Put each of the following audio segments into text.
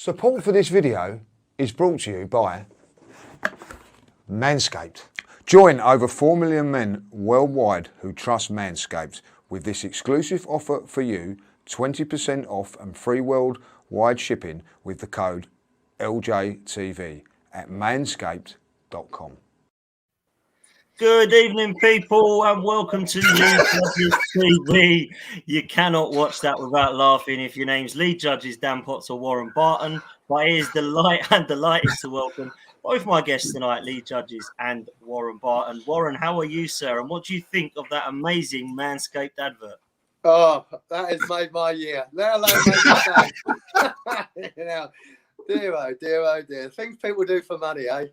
Support for this video is brought to you by Manscaped. Join over 4 million men worldwide who trust Manscaped with this exclusive offer for you, 20% off and free worldwide shipping with the code LJTV at manscaped.com. Good evening, people, and welcome to Lead Judges TV. You cannot watch that without laughing. If your name's Lead Judges, Dan Potts or Warren Barton, but it is delighted to welcome both my guests tonight, Lead Judges and Warren Barton. Warren, how are you, sir? And what do you think of that amazing Manscaped advert? Oh, that has made my year. Let alone made my day. You know, dear. Things people do for money, eh?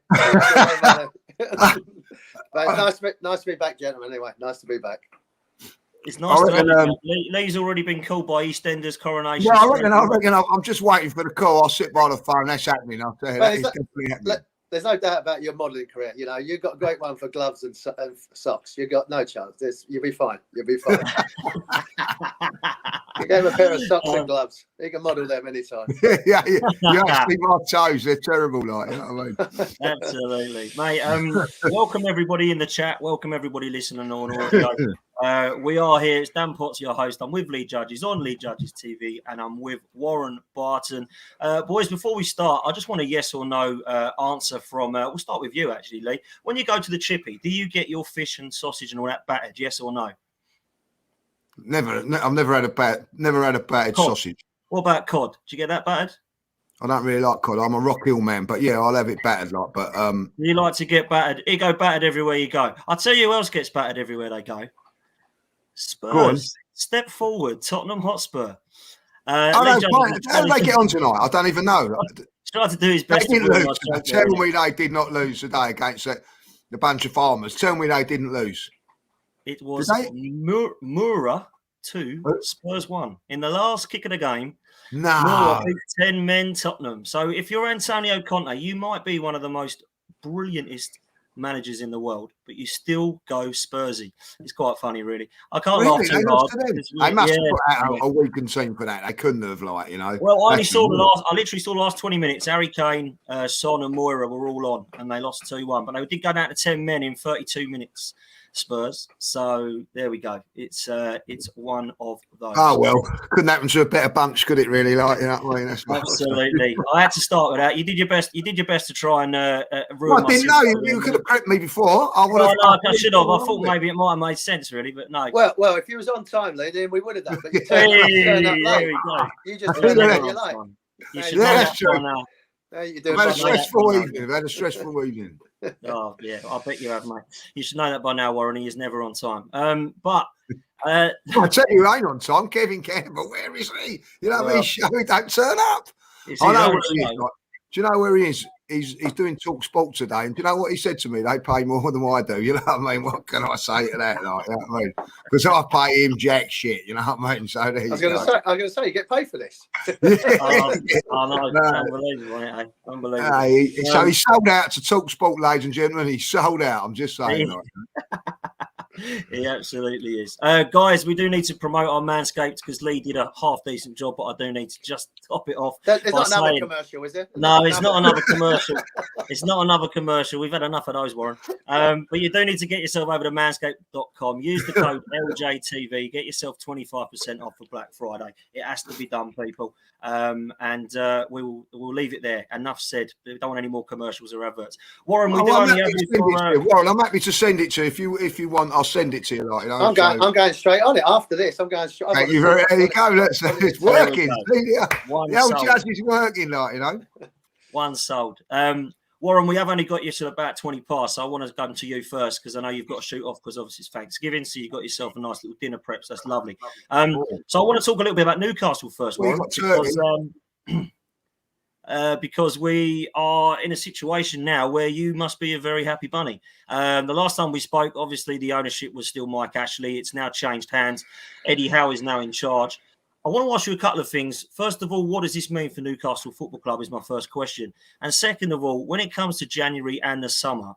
But nice to be back, gentlemen. Anyway, nice to be back. It's nice to have you. Lee's already been called by EastEnders coronation. Yeah, I reckon I'm just waiting for the call. I'll sit by the phone. That's happening. I'll tell you. That is definitely happening. There's no doubt about your modelling career. You know, you've got a great one for gloves and socks. You've got no chance. You'll be fine. You gave him a pair of socks and gloves. You can model them anytime. yeah. You actually my toes. They're terrible, like, you know what I mean? Absolutely, mate. Welcome everybody in the chat. Welcome everybody listening on audio. We are here. It's Dan Potts, your host. I'm with Lead Judges on Lead Judges TV, and I'm with Warren Barton. Boys, before we start, I just want a yes or no answer from. We'll start with you, actually, Lee. When you go to the chippy, do you get your fish and sausage and all that battered? Yes or no? Never. I've never had a battered sausage. What about cod? Do you get that battered? I don't really like cod. I'm a Rock Hill man, but yeah, I'll have it battered, like. But you like to get battered? You go battered everywhere you go. I'll tell you who else gets battered everywhere they go. Spurs. Step forward. Tottenham Hotspur. How did they get on tonight? I don't even know. Tried to do his best. They didn't lose. Tell me they did not lose today against the bunch of farmers. Tell me they didn't lose. It was Mura 2, Spurs 1. In the last kick of the game, Mura beat 10 men Tottenham. So if you're Antonio Conte, you might be one of the most brilliantest managers in the world, but you still go Spursy. It's quite funny, really. I can't laugh too hard. They must have put out a weakened team for that. They couldn't have, like, you know. Well, I literally saw the last 20 minutes. Harry Kane, Son and Moira were all on, and they lost 2-1. But they did go down to 10 men in 32 minutes, Spurs. So there we go. It's one of those. Oh, well, couldn't happen to a better bunch, could it, really? Like, you know what I mean? That's absolutely. I had to start with that. You did your best. You did your best to try and ruin. Well, I didn't know. You could have prepped me before. I should have. I thought maybe it might have made sense, really, but no. Well, if you was on time, Lee, then we would have done. But you turned up late. There we go. You just turned up your life. You should know that by now. I've had a stressful evening. Oh, yeah, I bet you have, mate. You should know that by now, Warren. He is never on time. But I tell you, who ain't on time. Kevin Campbell, where is he? You know what I mean? He don't turn up. I know where he is. Like, do you know where he is? He's doing Talk Sport today, and do you know what he said to me? They pay more than I do. You know what I mean? What can I say to that? Like, you know what I mean? Because I pay him jack shit. You know what I mean? So there you go. I was going to say, you get paid for this. Unbelievable, unbelievable. So he sold out to Talk Sport, ladies and gentlemen. He sold out. I'm just saying. Like. He absolutely is. Guys, we do need to promote our Manscaped because Lee did a half decent job, but I do need to just top it off. There's not another commercial, is there? No, it's not another commercial. It's not another commercial. We've had enough of those, Warren. But you do need to get yourself over to manscaped.com. Use the code LJTV. Get yourself 25% off for Black Friday. It has to be done, people. And we'll leave it there. Enough said. We don't want any more commercials or adverts. Warren, Warren, I'm happy to send it to you if you want. I'll send it to you. Like, you know, I'm going straight on it after this. I'm going straight. There you go. It's working. The old judge is working, like, you know. One sold. Warren, we have only got you to about 20 past, so I want to come to you first because I know you've got to shoot off because obviously it's Thanksgiving, so you've got yourself a nice little dinner prep, so that's lovely. So I want to talk a little bit about Newcastle first, Warren, because we are in a situation now where you must be a very happy bunny. The last time we spoke, obviously the ownership was still Mike Ashley. It's now changed hands. Eddie Howe is now in charge. I want to ask you a couple of things. First of all, what does this mean for Newcastle Football Club is my first question. And second of all, when it comes to January and the summer,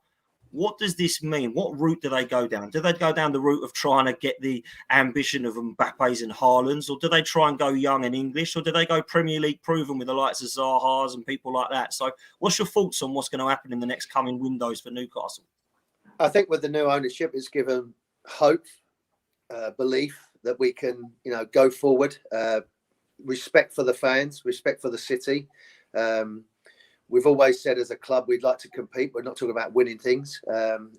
What does this mean? What route do they go down? Do they go down the route of trying to get the ambition of Mbappe's and Haaland's, or do they try and go young and English, or do they go Premier League proven with the likes of Zaha's and people like that? So what's your thoughts on what's going to happen in the next coming windows for Newcastle? I think with the new ownership, it's given hope, belief that we can, go forward. Respect for the fans, respect for the city. We've always said as a club we'd like to compete. We're not talking about winning things.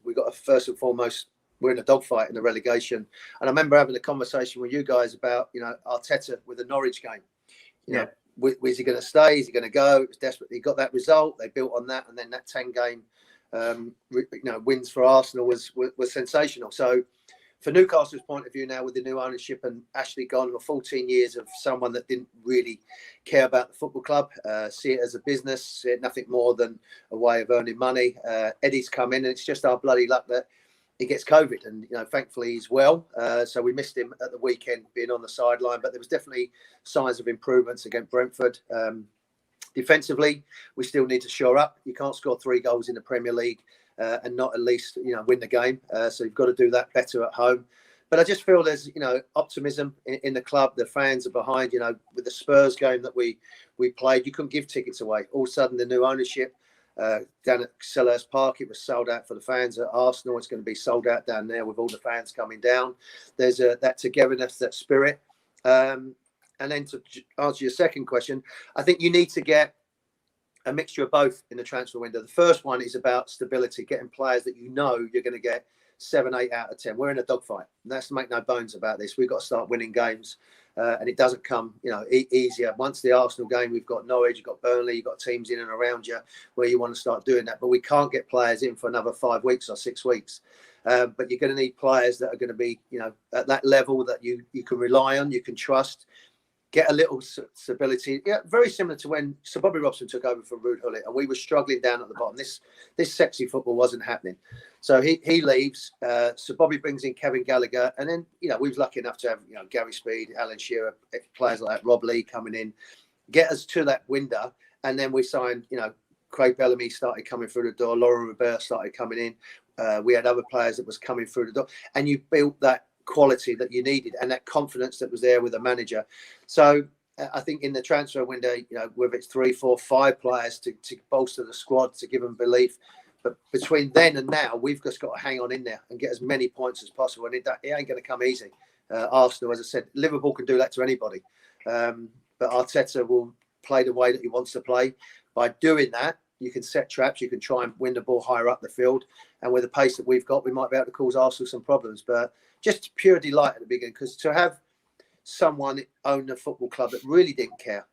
We've got to, first and foremost, we're in a dogfight in the relegation. And I remember having a conversation with you guys about, Arteta with the Norwich game. Is he going to stay? Is he going to go? It was desperate. He got that result. They built on that. And then that 10-game wins for Arsenal was sensational. So for Newcastle's point of view now, with the new ownership and Ashley gone for 14 years of someone that didn't really care about the football club, see it as a business, see it nothing more than a way of earning money. Eddie's come in, and it's just our bloody luck that he gets COVID, and thankfully he's well. So we missed him at the weekend being on the sideline, but there was definitely signs of improvements against Brentford. Defensively, we still need to shore up. You can't score 3 goals in the Premier League and not at least win the game. So you've got to do that better at home. But I just feel there's optimism in the club. The fans are behind. With the Spurs game that we played, you couldn't give tickets away. All of a sudden, the new ownership down at Selhurst Park, it was sold out for the fans. At Arsenal, it's going to be sold out down there with all the fans coming down. There's that togetherness, that spirit. And then to answer your second question, I think you need to get a mixture of both in the transfer window. The first one is about stability, getting players that you're going to get 7, 8 out of 10. We're in a dogfight. Let's make no bones about this. We've got to start winning games, and it doesn't come, easier. Once the Arsenal game, we've got Norwich, you've got Burnley, you've got teams in and around you where you want to start doing that. But we can't get players in for another 5 weeks or 6 weeks. But you're going to need players that are going to be, at that level that you can rely on, you can trust. Get a little stability. Yeah, very similar to when Sir Bobby Robson took over from Ruud Gullit, and we were struggling down at the bottom. This sexy football wasn't happening. So he leaves. Sir Bobby brings in Kevin Gallagher, and then we was lucky enough to have Gary Speed, Alan Shearer, players like that, Rob Lee coming in, get us to that window, and then we signed. Craig Bellamy started coming through the door. Laurent Robert started coming in. We had other players that was coming through the door, and you built that quality that you needed and that confidence that was there with the manager. So I think in the transfer window, whether it's 3, 4, 5 players to bolster the squad, to give them belief, but between then and now, we've just got to hang on in there and get as many points as possible. And it ain't going to come easy. Arsenal, as I said, Liverpool can do that to anybody, but Arteta will play the way that he wants to play. By doing that, you can set traps, you can try and win the ball higher up the field, and with the pace that we've got, we might be able to cause Arsenal some problems. But just pure delight at the beginning, because to have someone own a football club that really didn't care.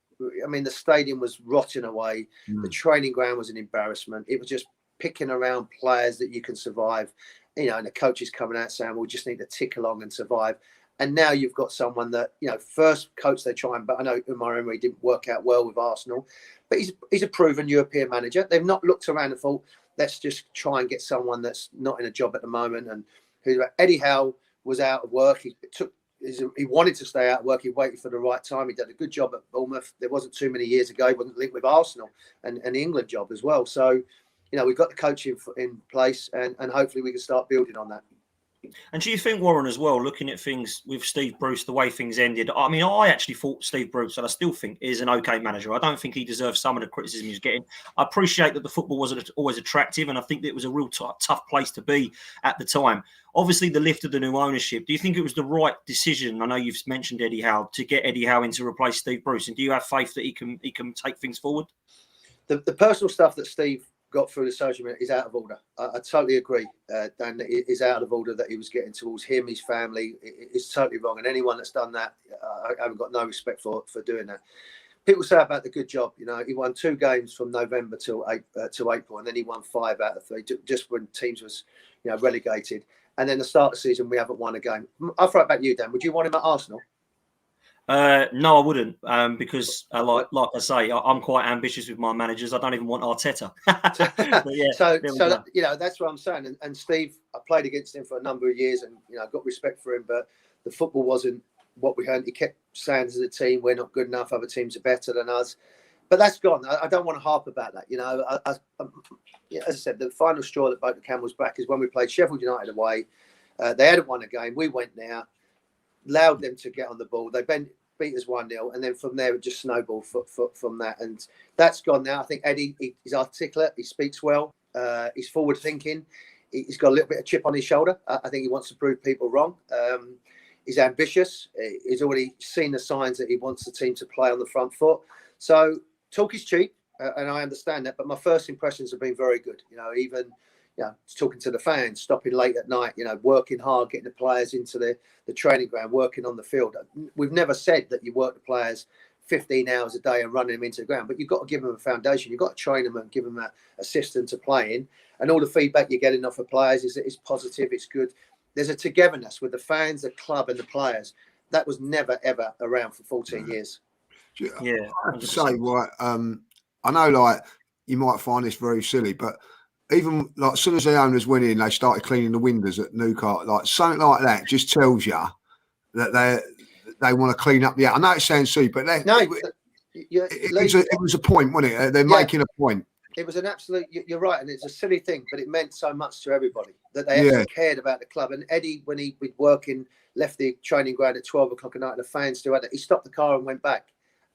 I mean, the stadium was rotting away. The training ground was an embarrassment. It was just picking around players that you can survive, and the coaches coming out saying, we just need to tick along and survive. And now you've got someone that, first coach they try and, but I know Umar Emery didn't work out well with Arsenal, but he's a proven European manager. They've not looked around and thought, let's just try and get someone that's not in a job at the moment. And Eddie Howe was out of work. He wanted to stay out of work. He waited for the right time. He did a good job at Bournemouth. There wasn't too many years ago. He wasn't linked with Arsenal and the England job as well. So, we've got the coaching in place, and hopefully we can start building on that. And do you think, Warren, as well, looking at things with Steve Bruce, the way things ended? I mean, I actually thought Steve Bruce, and I still think, is an okay manager. I don't think he deserves some of the criticism he's getting. I appreciate that the football wasn't always attractive, and I think that it was a real tough place to be at the time. Obviously, the lift of the new ownership, do you think it was the right decision? I know you've mentioned Eddie Howe, to get Eddie Howe in to replace Steve Bruce, and do you have faith that he can take things forward? The personal stuff that Steve got through the social media is out of order. I totally agree, Dan. It is out of order that he was getting towards him, his family. It's totally wrong. And anyone that's done that, I haven't got no respect for doing that. People say about the good job. He won 2 games from November to April, and then he won 5 out of 3, just when teams was relegated. And then the start of the season, we haven't won a game. I'll throw it back to you, Dan. Would you want him at Arsenal? No, I wouldn't, because like I say, I'm quite ambitious with my managers. I don't even want Arteta. So that's what I'm saying. And Steve, I played against him for a number of years, and I got respect for him. But the football wasn't what we heard. He kept saying as a team, we're not good enough. Other teams are better than us. but that's gone. I don't want to harp about that. You know, as I said, the final straw that broke the camel's back is when we played Sheffield United away. They hadn't won a game. We went there, allowed them to get on the ball. They beat us 1-0, and then from there it just snowballed from that. And that's gone now. I think Eddie, he's articulate. He speaks well. He's forward thinking. He's got a little bit of chip on his shoulder. I think he wants to prove people wrong. He's ambitious. He's already seen the signs that he wants the team to play on the front foot. So talk is cheap, and I understand that. But my first impressions have been very good. You know, even talking to the fans, stopping late at night. You know, working hard, getting the players into the training ground, working on the field. We've never said that you work the players 15 hours a day and running them into the ground, but you've got to give them a foundation. You've got to train them and give them a system to play in. And all the feedback you're getting off of players is that it's positive, it's good. There's a togetherness with the fans, the club, and the players that was never ever around for 14 years. Yeah, I have to say, right. I know, like, you might find this very silly, but even like as soon as the owners went in, they started cleaning the windows at Newcastle. Like something like that just tells you that they want to clean up. Yeah, I know it sounds silly, but it was a point, wasn't it? They're making a point. It was an absolute. You're right, and it's a silly thing, but it meant so much to everybody that they actually cared about the club. And Eddie, when he'd working, left the training ground at 12 o'clock at night, and the fans still had it. He stopped the car and went back.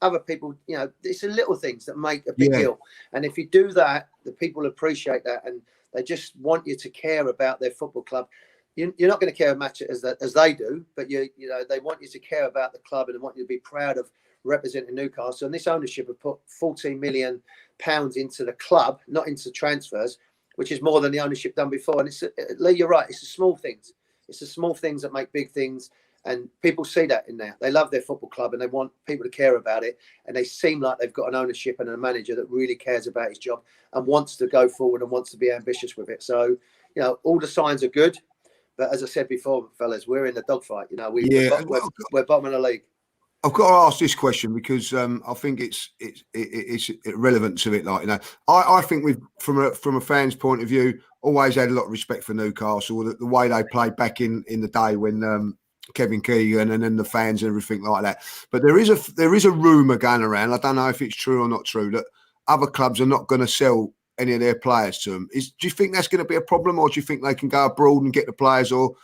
Other people, you know, it's the little things that make a big deal. And if you do that, the people appreciate that, and they just want you to care about their football club. You're not going to care much as they do, but you know they want you to care about the club and they want you to be proud of representing Newcastle. And this ownership have put £14 million into the club, not into transfers, which is more than the ownership done before. And Lee, you're right. It's the small things. It's the small things that make big things. And people see that in there. They love their football club and they want people to care about it. And they seem like they've got an ownership and a manager that really cares about his job and wants to go forward and wants to be ambitious with it. So, you know, all the signs are good. But as I said before, fellas, we're in the dogfight. You know, we're bottom of the league. I've got to ask this question because I think it's relevant to it. Like, you know, I think we've from a fan's point of view always had a lot of respect for Newcastle. The way they played back in the day when Kevin Keegan and then the fans and everything like that. But there is a rumour going around. I don't know if it's true or not true that other clubs are not going to sell any of their players to them. Do you think that's going to be a problem, or do you think they can go abroad and get the players, or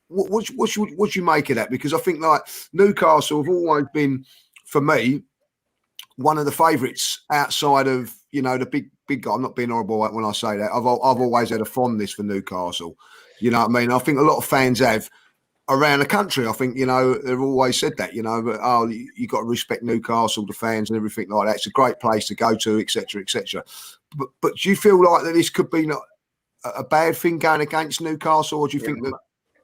what do you make of that? Because I think like Newcastle have always been, for me, one of the favourites outside of, you know, the big guy. I'm not being horrible when I say that. I've always had a fondness for Newcastle. You know what I mean? I think a lot of fans have around the country. I think, you know, they've always said that, you know, but you got to respect Newcastle, the fans and everything like that. It's a great place to go to, etc., etc. But do you feel like that this could be not a bad thing going against Newcastle, or do you think that?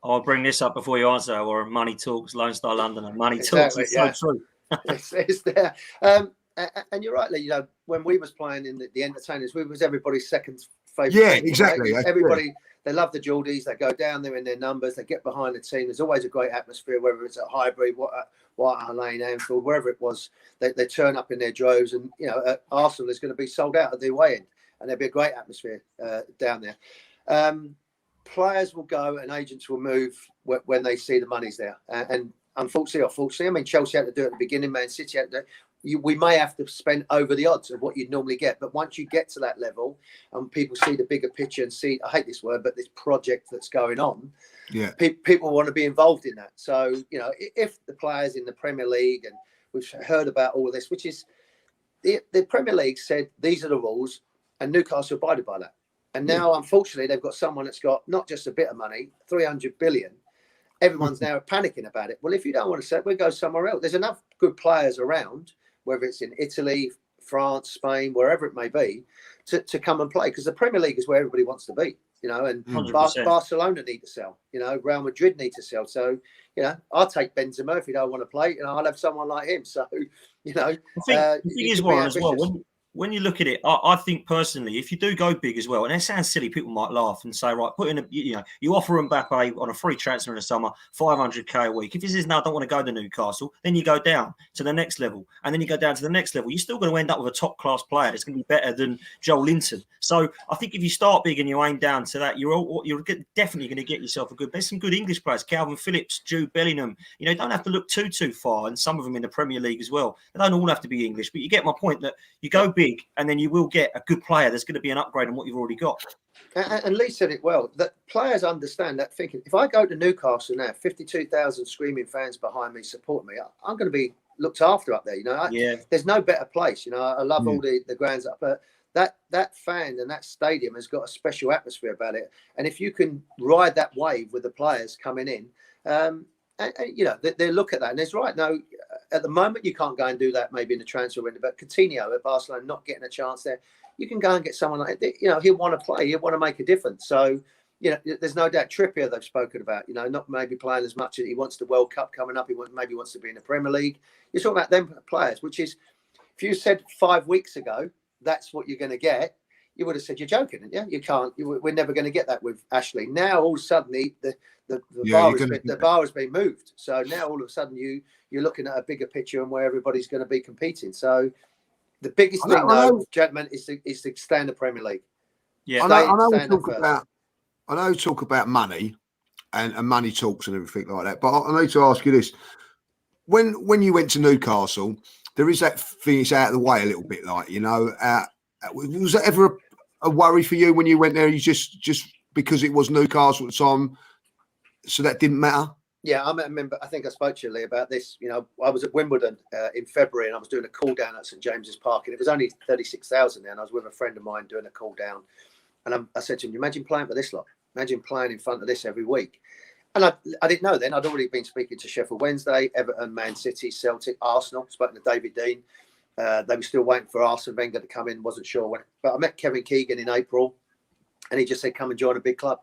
I'll bring this up before you answer. Or money talks, Lone Star London, and money talks. It's so true. it's there. And you're right, Lee. You know, when we was playing in the entertainers, we was everybody's second favourite. Yeah, exactly. Right? Everybody, they love the Geordies. They go down there in their numbers. They get behind the team. There's always a great atmosphere, whether it's at Highbury, White Hart Lane, Anfield, wherever it was. They turn up in their droves, and you know, at Arsenal is going to be sold out at the away end, and there'll be a great atmosphere down there. Players will go and agents will move when they see the money's there. And unfortunately or fortunately, I mean, Chelsea had to do it at the beginning, Man City had to do it. We may have to spend over the odds of what you'd normally get. But once you get to that level and people see the bigger picture and see, I hate this word, but this project that's going on, people want to be involved in that. So, you know, if the players in the Premier League, and we've heard about all of this, which is the Premier League said, these are the rules, and Newcastle abided by that. And now, unfortunately, they've got someone that's got not just a bit of money, 300 billion. Everyone's now panicking about it. Well, if you don't want to sell, we'll go somewhere else. There's enough good players around, whether it's in Italy, France, Spain, wherever it may be, to come and play. Because the Premier League is where everybody wants to be, you know, and Barcelona need to sell, you know, Real Madrid need to sell. So, you know, I'll take Benzema if he don't want to play, and I'll have someone like him. So, you know, the thing is, Warren, as well, when you look at it, I think personally, if you do go big as well, and it sounds silly, people might laugh and say, right, put in you offer Mbappe on a free transfer in the summer, 500k a week. If he says, no, I don't want to go to Newcastle, then you go down to the next level, and then you go down to the next level. You're still going to end up with a top class player that's going to be better than Joel Linton. So I think if you start big and you aim down to that, you're definitely going to get yourself a good. There's some good English players, Calvin Phillips, Jude Bellingham. You don't have to look too far, and some of them in the Premier League as well. They don't all have to be English, but you get my point that you go big, and then you will get a good player that's going to be an upgrade on what you've already got. And Lee said it well, that players understand that thinking. If I go to Newcastle now, 52,000 screaming fans behind me supporting me, I'm going to be looked after up there. There's no better place. I love all the grounds up, but that fan and that stadium has got a special atmosphere about it. And if you can ride that wave with the players coming in, they look at that, and it's right. No, at the moment you can't go and do that maybe in the transfer window, but Coutinho at Barcelona not getting a chance there, you can go and get someone like, he'll want to play, he'll want to make a difference. So there's no doubt. Trippier they've spoken about, not maybe playing as much as he wants. The World Cup coming up, maybe wants to be in the Premier League. You're talking about them players, which is, if you said 5 weeks ago that's what you're going to get, you would have said you're joking, yeah. You can't. We're never going to get that with Ashley. Now all of a sudden the bar has been moved. So now all of a sudden you're looking at a bigger picture and where everybody's going to be competing. So the biggest thing, gentlemen, is to stay in the Premier League. Yeah, I know we talk about money and money talks and everything like that. But I need to ask you this: when you went to Newcastle, there is that thing. It's out of the way a little bit, like was that ever a worry for you when you went there? You just because it was Newcastle at the time, so that didn't matter? Yeah, I remember. I think I spoke to you, Lee, about this. I was at Wimbledon in February, and I was doing a cool down at St James's Park, and it was only 36,000 there. And I was with a friend of mine doing a cool down, and I said to him, "Imagine playing for this lot. Imagine playing in front of this every week." And I didn't know then. I'd already been speaking to Sheffield Wednesday, Everton, Man City, Celtic, Arsenal. Spoken to David Dean. They were still waiting for Arsene Wenger to come in. Wasn't sure when, but I met Kevin Keegan in April, and he just said, "Come and join a big club."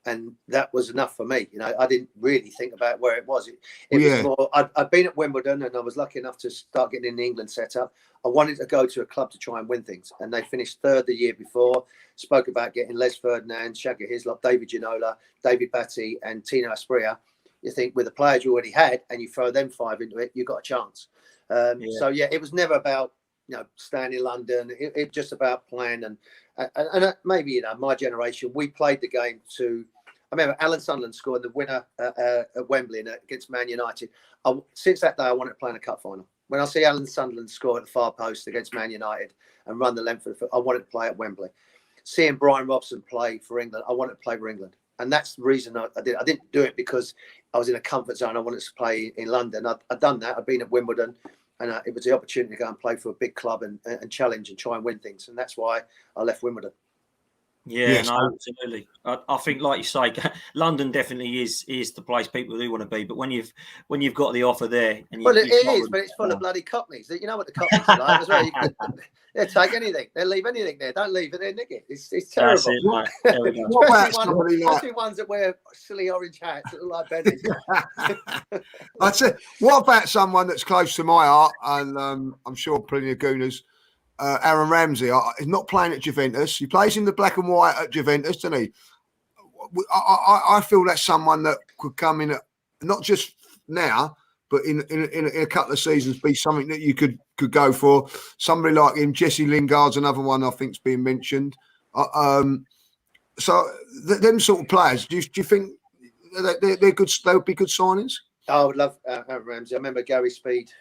And that was enough for me. I didn't really think about where it was. It was more, I'd been at Wimbledon, and I was lucky enough to start getting in the England setup. I wanted to go to a club to try and win things. And they finished third the year before. Spoke about getting Les Ferdinand, Shagger Hislop, David Ginola, David Batty, and Tino Asprilla. You think with the players you already had, and you throw them 5 into it, you got a chance. So it was never about staying in London. It just about playing, and maybe my generation, we played the game to. I remember Alan Sunderland scored the winner at Wembley against Man United. Since that day, I wanted to play in a cup final. When I see Alan Sunderland score at the far post against Man United and run the length of I wanted to play at Wembley. Seeing Brian Robson play for England, I wanted to play for England. And that's the reason I did. I didn't do it because I was in a comfort zone. I wanted to play in London. I'd done that. I'd been at Wimbledon, and it was the opportunity to go and play for a big club and challenge and try and win things. And that's why I left Wimbledon. Yeah, no, absolutely. I think, like you say, London definitely is the place people do want to be. But when you've got the offer there, and it is, but it's full of bloody Cockneys. You know what the Cockneys are like as well. They'll take anything. They'll leave anything there. Don't leave it. They nick it. It's terrible. Especially ones that wear silly orange hats that look like Benny's. I'd say, what about someone that's close to my heart, and I'm sure plenty of Gooners. Aaron Ramsey, he's not playing at Juventus. He plays in the black and white at Juventus, doesn't he? I feel that's someone that could come in, not just now, but in a couple of seasons, be something that you could go for. Somebody like him, Jesse Lingard's another one I think's being mentioned. So them sort of players, do you think they're good? They would be good signings. I would love Aaron Ramsey. I remember Gary Speed,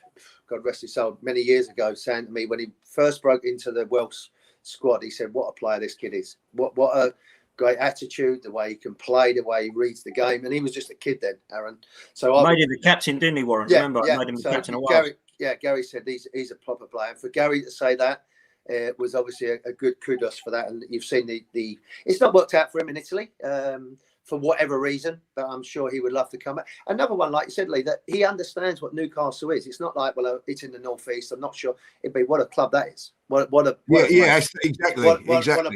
God rest his soul, many years ago, saying to me when he first broke into the Welsh squad, he said, "What a player this kid is! What a great attitude, the way he can play, the way he reads the game." And he was just a kid then, Aaron. So I made him the captain, didn't he, Warren? Yeah, remember, I made him the captain a while. Gary said he's a proper player. And for Gary to say that was obviously a good kudos for that. And you've seen the it's not worked out for him in Italy. For whatever reason, but I'm sure he would love to come back. Another one, like you said, Lee, that he understands what Newcastle is. It's not like, well, it's in the northeast. I'm not sure. It'd be what a club that is. What a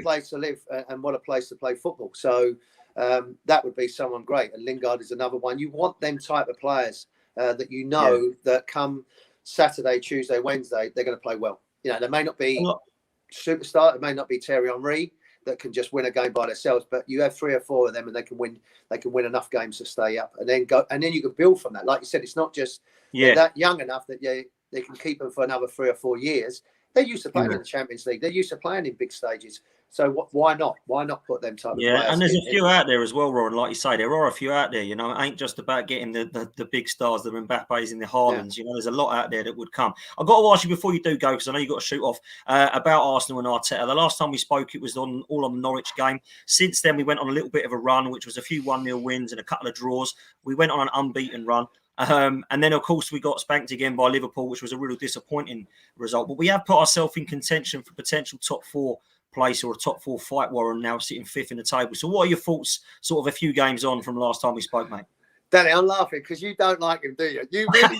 place to live and what a place to play football. So that would be someone great. And Lingard is another one. You want them type of players that that come Saturday, Tuesday, Wednesday, they're going to play well. They may not be superstar. It may not be Thierry Henry that can just win a game by themselves, but you have 3 or 4 of them, and they can win. They can win enough games to stay up, and then go. And then you can build from that. Like you said, it's not just they're that young enough that they can keep them for another 3 or 4 years. They're used to playing in the Champions League. They're used to playing in big stages. So why not? Why not put them type of players? And there's a few out there as well, Ron. Like you say, there are a few out there. You know, it ain't just about getting the big stars, the Mbappes and the Haalands. You know, there's a lot out there that would come. I've got to ask you before you do go, because I know you've got to shoot off, about Arsenal and Arteta. The last time we spoke, it was all on the Norwich game. Since then, we went on a little bit of a run, which was a few 1-0 wins and a couple of draws. We went on an unbeaten run. And then, of course, we got spanked again by Liverpool, which was a real disappointing result. But we have put ourselves in contention for potential top 4 place or a top 4 fight, Warren, now sitting 5th in the table. So what are your thoughts sort of a few games on from last time we spoke, mate? Danny, I'm laughing because you don't like him, do you? You really,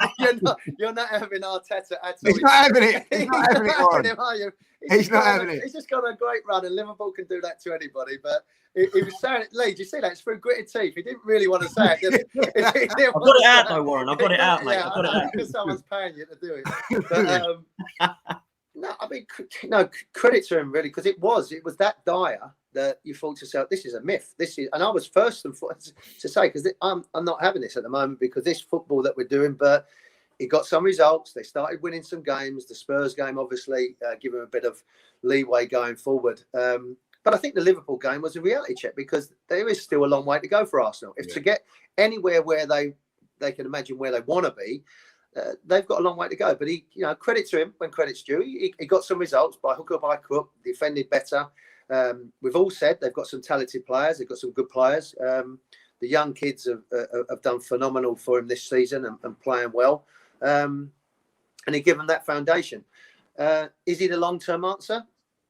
you're not having Arteta at all. He's not having it. He's not having it, Warren. Are you? He's not having it. He's just got a great run, and Liverpool can do that to anybody. But he was saying it, Lee, did you see that? It's through gritted teeth. He didn't really want to say it. I've got it out, though, Warren. I've got it out, mate. I've got it out. Because someone's paying you to do it. But, no, I mean, credit to him, really, because it was that dire that you thought to yourself, this is a myth. And I was first and foremost to say, because I'm not having this at the moment because this football that we're doing, but he got some results. They started winning some games. The Spurs game, obviously, gave him a bit of leeway going forward. But I think the Liverpool game was a reality check because there is still a long way to go for Arsenal. If to get anywhere where they can imagine where they want to be, they've got a long way to go. But he, credit to him when credit's due. He got some results by hook or by crook, defended better. We've all said they've got some talented players. They've got some good players. The young kids have done phenomenal for him this season and playing well. And he given them that foundation. Is he the long-term answer?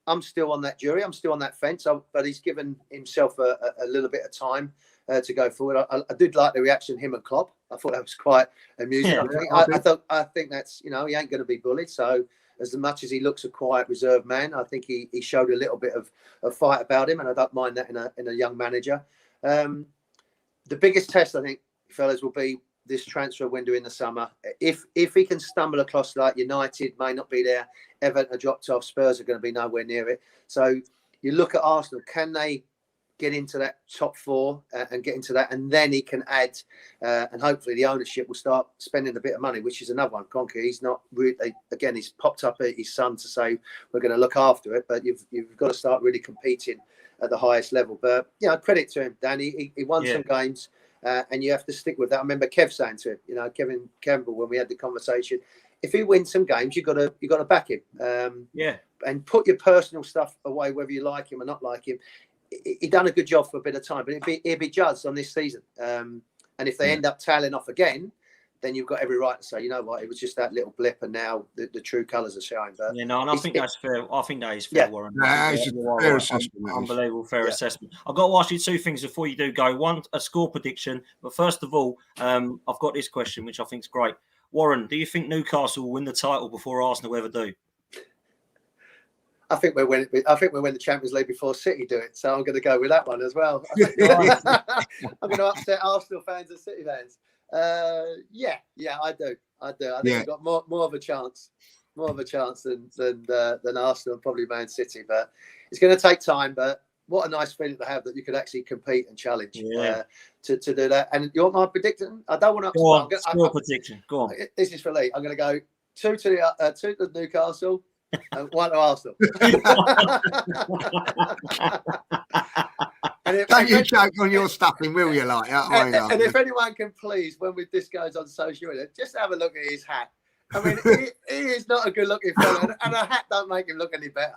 I'm still on that jury. I'm still on that fence. But he's given himself a little bit of time to go forward. I did like the reaction him and Klopp. I thought that was quite amusing. I think that's, he ain't going to be bullied. So as much as he looks a quiet, reserved man, I think he showed a little bit of fight about him, and I don't mind that in a young manager. The biggest test, I think, fellas, will be this transfer window in the summer. If he can stumble across, like United may not be there, Everton are dropped off, Spurs are going to be nowhere near it. So you look at Arsenal, can they get into that top 4 and get into that, and then he can add, and hopefully the ownership will start spending a bit of money, which is another one. Conker, he's not really, again, he's popped up at his son to say we're going to look after it, but you've got to start really competing at the highest level. But credit to him, Danny. He won some games, and you have to stick with that. I remember Kev saying to him, Campbell, when we had the conversation, if he wins some games, you got to back him. And put your personal stuff away, whether you like him or not like him. He done a good job for a bit of time, but he'll be judged on this season. And if they end up tailing off again, then you've got every right to say, you know what, it was just that little blip, and now the true colours are showing. But and I think that's fair. I think that is fair, Warren. It's a fair assessment. Unbelievable fair assessment. I've got to ask you 2 things before you do go. One, a score prediction. But first of all, I've got this question, which I think is great. Warren, do you think Newcastle will win the title before Arsenal ever do? I think we'll win the Champions League before City do it. So I'm going to go with that one as well. I'm going to upset Arsenal fans and City fans. I do. I think we've got more of a chance than Arsenal and probably Man City. But it's going to take time. But what a nice feeling to have that you could actually compete and challenge to do that. And you want my prediction? I don't want to. Go on, score prediction. Go on. This is for Lee. I'm going to go 2 to Newcastle. And 1 to Arsenal. Don't you joke on your stuffing, will you? And if anyone can please, when this goes on social media, just have a look at his hat. I mean, he is not a good-looking fella, and a hat don't make him look any better.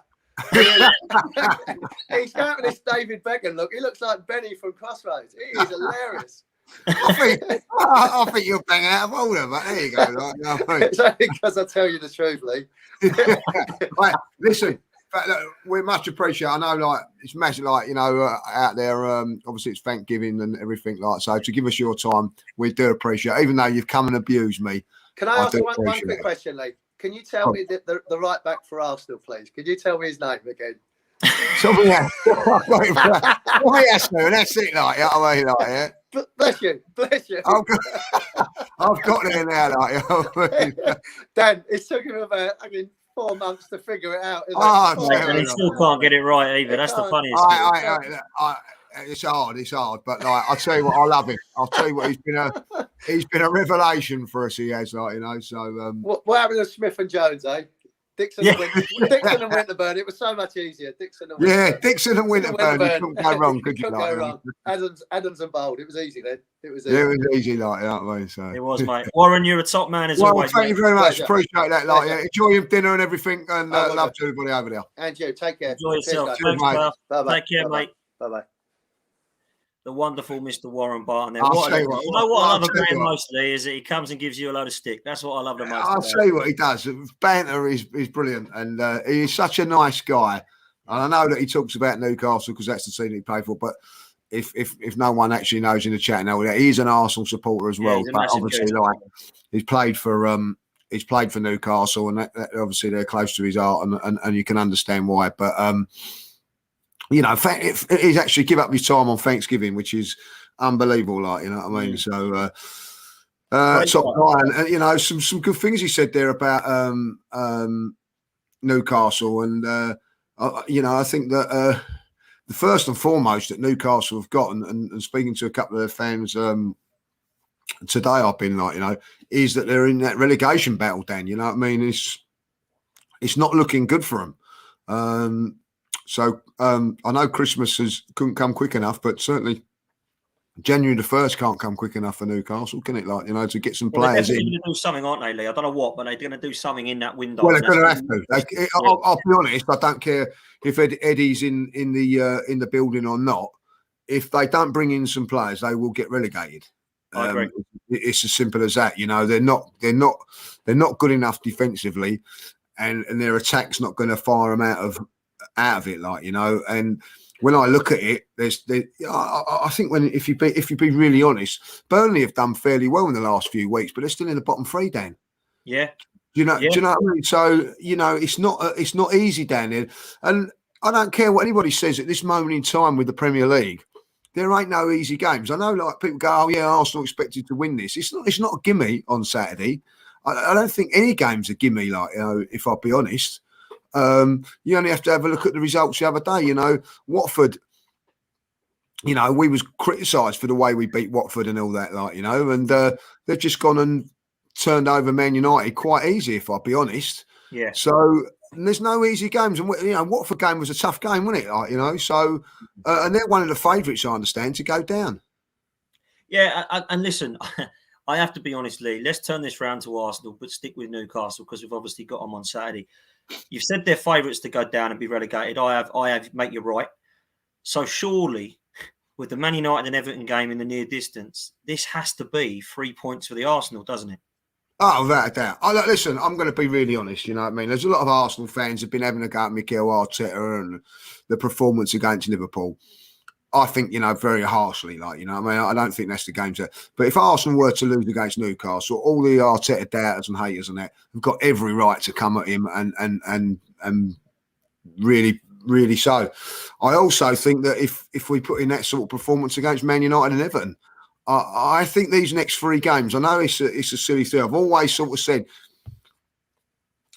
He's going with this David Beckham look. He looks like Benny from Crossroads. He is hilarious. I think you'll bang out of order, but there you go. It's only because I tell you the truth, Lee. Right, listen, we much appreciate. I know, it's massive, out there. Obviously, it's Thanksgiving and everything so. To give us your time, we do appreciate. Even though you've come and abused me. Can I ask one quick question, Lee? Can you tell me the right back for Arsenal, please? Could you tell me his name again? Something else. That's it. Bless you. I've got there now. Dan, it took him about 4 months to figure it out. And he still can't get it right either. That's the funniest thing. It's hard. But like, I'll tell you what, I love him. I'll tell you what, he's been a revelation for us. He has, like, you know. So what happened to Smith and Jones, eh? Dixon and Winterburn. It was so much easier. Dixon and Winterburn. Dixon and Winterburn. You couldn't go wrong, could you? Couldn't go wrong. Adams and Bold. It was easy then. It was easy, like that, mate. So it was, mate. Warren, you're a top man as always. Thank you very much. Appreciate that. Like, enjoy your dinner and everything, and love to everybody over there. And you, take care. Enjoy yourself. Cheers, Thanks, mate. Take care, mate. Bye. The wonderful Mr. Warren Barton. You know what I love about him mostly is that he comes and gives you a load of stick. That's what I love the most. I'll tell you what he does. Banter is brilliant, and he's such a nice guy. And I know that he talks about Newcastle because that's the team he played for. But if no one actually knows in the chat now, he's an Arsenal supporter as well. But obviously, like, he's played for Newcastle, and that obviously they're close to his heart, and you can understand why. But you know, he's actually give up his time on Thanksgiving, which is unbelievable. like, you know what I mean? So, top guy, and you know, some good things he said there about Newcastle, and you know, I think that the first and foremost that Newcastle have got, and speaking to a couple of their fans today, I've been like, you know, is that they're in that relegation battle, Dan. You know what I mean? It's not looking good for them. So I know Christmas couldn't come quick enough, but certainly January the 1st can't come quick enough for Newcastle, can it? Like, you know, to get some players in. They're going to do something, aren't they, Lee? I don't know what, but they're going to do something in that window. Well, they're going to have to. I'll be honest. I don't care if Eddie's in the building or not. If they don't bring in some players, they will get relegated. I agree. It's as simple as that. You know, they're not good enough defensively, and their attack's not going to fire them out of it, like, you know. And when I look at it, I think if you be really honest, Burnley have done fairly well in the last few weeks, but they're still in the bottom three, Dan. Yeah. Do you know what I mean? So, you know, it's not easy down there. And I don't care what anybody says at this moment in time with the Premier League. There ain't no easy games. I know, like, people go, "Oh yeah, Arsenal expected to win this." It's not a gimme on Saturday. I don't think any game's a gimme. Like, you know, if I'll be honest. You only have to have a look at the results the other day. You know, Watford, you know, we was criticised for the way we beat Watford and all that, like, you know, and they've just gone and turned over Man United quite easy, if I'll be honest. Yeah. So there's no easy games, and you know, Watford game was a tough game, wasn't it? Like, you know, so and they're one of the favourites, I understand, to go down. Yeah, and listen, I have to be honest, Lee. Let's turn this round to Arsenal, but stick with Newcastle because we've obviously got them on Saturday. You've said they're favourites to go down and be relegated. I have, mate, you're right. So surely, with the Man United and Everton game in the near distance, this has to be 3 points for the Arsenal, doesn't it? Oh, without a doubt. Listen, I'm going to be really honest, you know what I mean? There's a lot of Arsenal fans who've been having a go at Mikel Arteta and the performance against Liverpool. I think, you know, very harshly, like, you know what I mean? I don't think that's the game to... But if Arsenal were to lose against Newcastle, all the Arteta doubters and haters and that have got every right to come at him and really, really so. I also think that if we put in that sort of performance against Man United and Everton, I think these next 3 games, I know it's a silly thing. I've always sort of said,